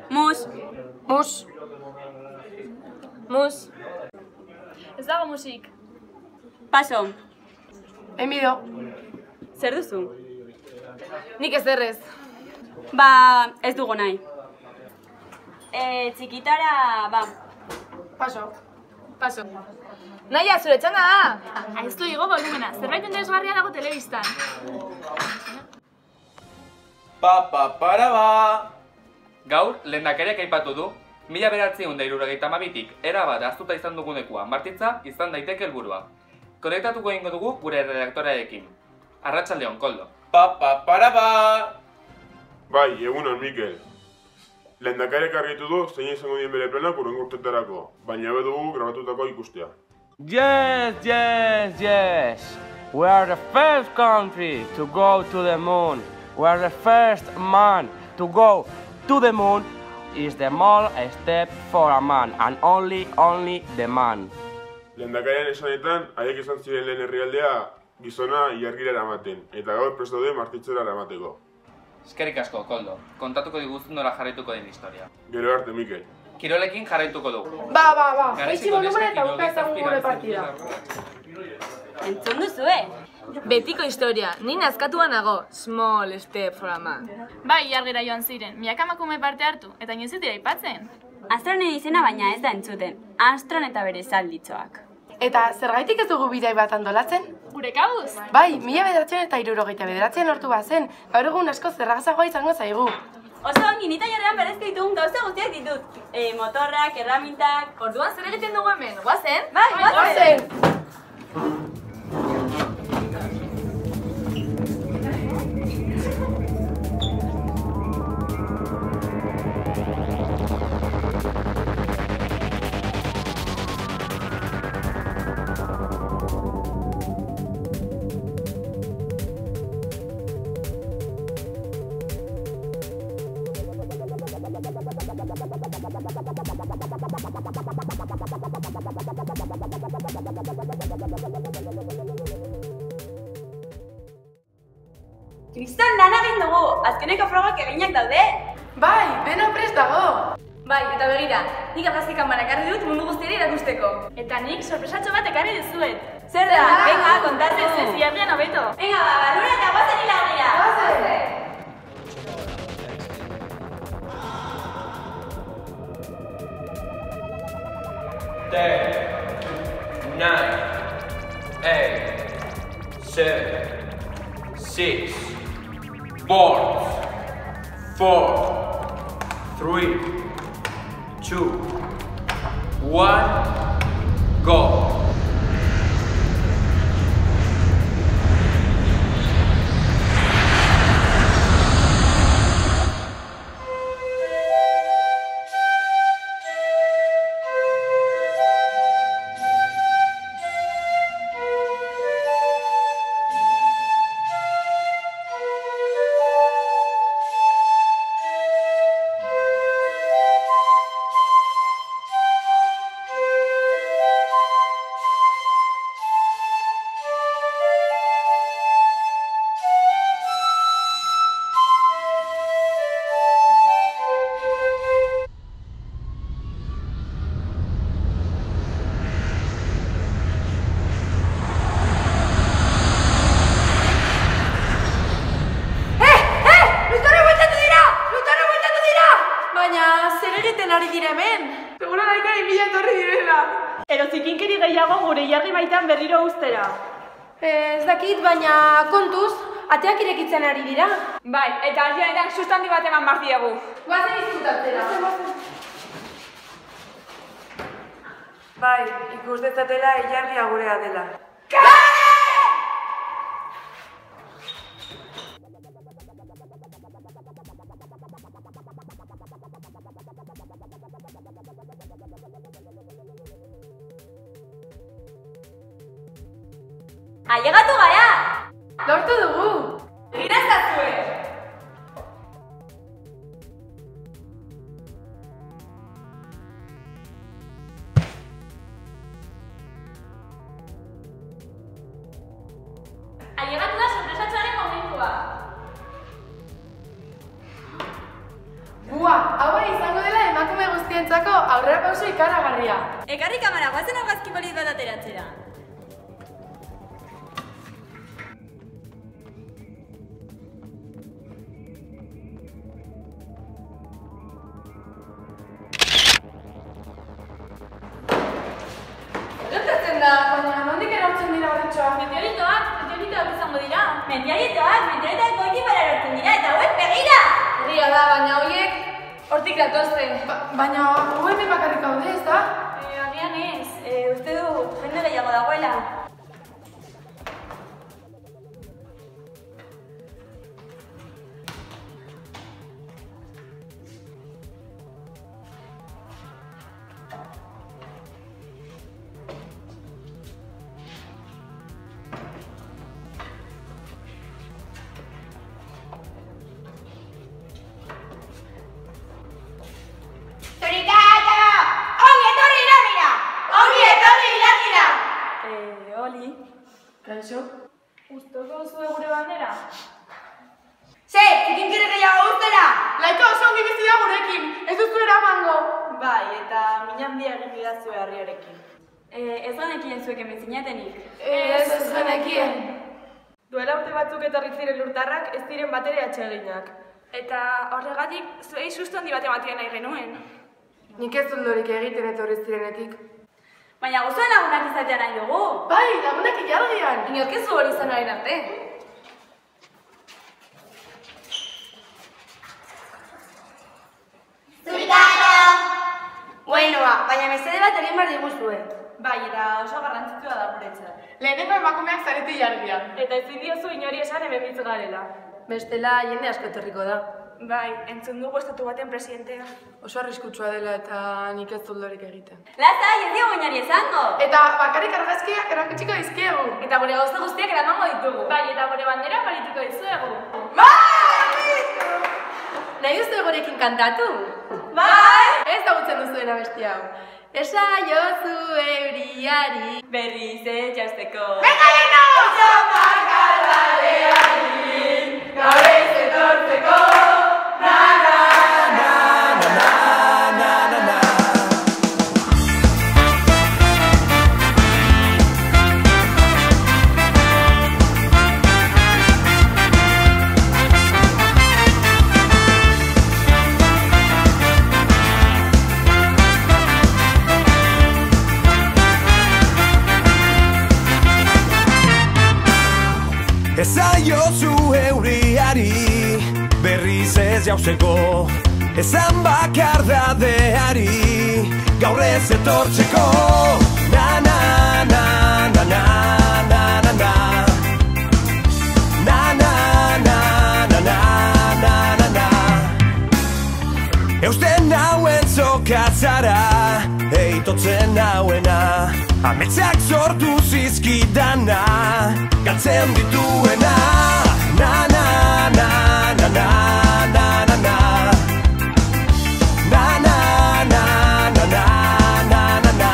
Mus. Mus. Mus. Ez dago musik. Paso. Enbido. Zer duzu? Nik ez errez. Ba, ez dugu nahi. Txikitara, ba. Paso. Paso. Naia, zure txanda da! Ez du igo volumena, zerbait interesgarria dago telebistan. Para. Gaur, lehendakariak aipatu du, 1972tik erabat ahaztuta izan dugunekua martitza izan daiteke helburua. Konektatuko egingo dugu gure redaktorearekin. Arratsaldeon, Koldo. Para. Bai, egunon, Mikel. Lehendakariak argitu du zein izango dien bere planak hurrengo urteetarako, baina hobe dugu grabatutako ikustea. Yes. We are the first country to go to the moon. We are the first man to go to the moon. Is the small step for a man, and only the man. Lehendakarian esanetan, haiek izan ziren lehen herrialdea gizona ilargira eramaten, eta gaur prest daude martitzera eramateko. Eskerrik asko, Koldo. Kontatuko diguztu nola jarraituko den historia. Gero arte, Mikel. Kirolekin jarraituko dugu. Ba. Jaitsi volumena eta buka ezagun gure partida. Entzun duzue? Betiko historia, ni nazkatua nago. Small step for a man. Bai, jargira joan ziren, milaka emakume parte hartu, eta inoiz ez dira aipatzen. Astronen izena baina ez da entzuten. Astron eta bere zalditxoak. Eta zergaitik ez dugu bidai bat antolatzen? Gure kabuz? Bai, 1979 lortu bazen. Gaur egun asko zerragazagoa izango zaigu. Oso ongi, nita jarrean berezko ditugun gauza guztiak ditut. Motorrak, erramintak... Orduan zer egiten dugu hemen, guazen? Bai, guazen! Kriston lan egin dugu! Azkeneko frogak eginak daude! Bai, dena prest dago! Bai, eta begira, nik argazki kanbara ekarri dut mundu guztiari erakusteko. Eta nik sorpresatxo bat ekarri dizuet. Zer da? Venga, kontatzen Ez ziarrian hobeto. Venga, ba, barrura eta guazen hilagira! Ten, 9, 8, 7, 6, 5, 4, 3, 2, 1, go! Erozikinkeri gehiago gure jarri baitan berriro ustera. Ez dakit, baina kontuz, ateak irekitzen ari dira. Bai, eta aldianetan sustandi bat eman bardiegu. Guazen izkutatzera. Bai, ikus dezatela ilargia gurea dela. Ailegatu gara! Lortu dugu! Egira ezazue! Ailegatu da sorpresatxoaren momentua! Bua, hau izango dela emakume guztientzako aurrera pauso ikaragarria. Ekarri kamara, guazen argazki polit bat ateratzera. Gertatzen da! Baina, nondik erortzen dira horretxoa? Meteoritoak izango dira. Meteoritoak goiti para erortzen dira, eta hauek begira! Egia da, baina horiek hortik datozte. Baina, hemen bakarrik gaude, ez da? Agian ez. Uste du, jende gehiago dagoela. Oli. Kaixo? Gustoko zue gure bandera? Zikinkire gehiago guztera! Laika oso ongi bizi da gurekin, ez duzu eramango. Bai, eta min handia egin didazue harriarekin. Ez genekien zuek hemen zinatenik. Ez genekien. Duela urte batzuk etorri ziren lurtarrak ez diren batere atseginak. Eta horregatik zuei susto handi bat ematea nahi genuen. Nik ez dut egiten etorri zirenetik. Baina guzuen lagunak izatea nahi dugu. Bai, lagunak ilargian. Inork ez du hori izan orain arte. Buenoa, baina mesede bat egin behar diguzue. Bai, eta oso garrantzitsua da guretzat. Lehenengo emakumeak zarete ilargian. Eta ezin diozu inori esan hemen bitz garela. Bestela jende asko etorriko da. Bai, entzun dugu estatu baten presidentea. Oso arriskutsua dela eta nik ez dut egiten. Lasai, ez diogu inori esango. Eta bakarrik argazkiak erakutsiko dizkiegu. Eta gure gauza guztiak eramango ditugu. Bai, eta gure bandera parituko dizuegu. Nahi duzu gurekin kantatu? Bai! Ez da gutzen duzuena besti hau. Esa jozu euriari berriz jausteko. Venga, leno! Oso makaladeari gaur ez etortzeko. Ezaiozu euriari berriz ez jauzeko, ezan bakardadeari gaur ez etortzeko. Na na na na na na na na na na na na na na na. Eusten nauen zokatzara eitotzen nauena, ametsak sortu zizkidana galtzen dituena. Na na na na na na na na na na na na na na na na.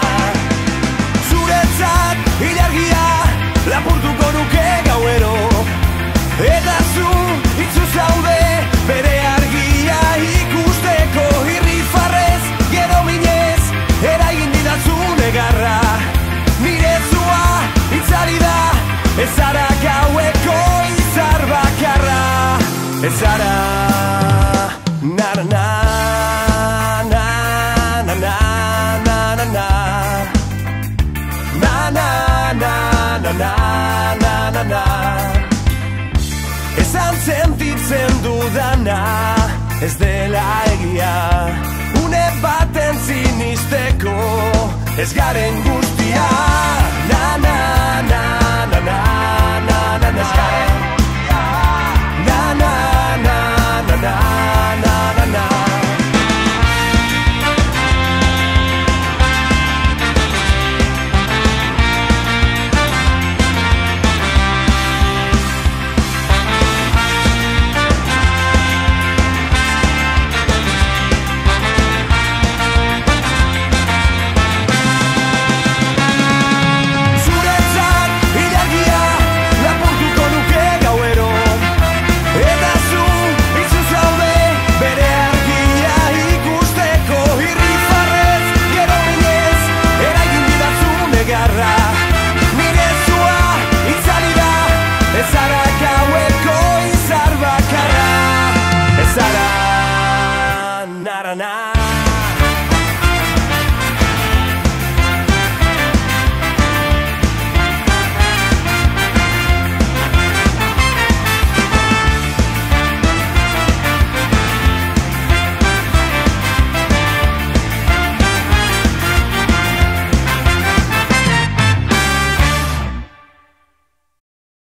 Zuretzat ilargia lapurtuko nuke gauero, eta zu itzu zaude bere argia ikusteko. Irrifarrez gero minez eragin didazu negarra, nire zua itzali da, ez zara gaueko izar bakarra, ez zara. Na na na na na na na na na na na na na na na na na. Esan sentitzen dudana ez dela egia, une baten zinisteko ez garen guztia.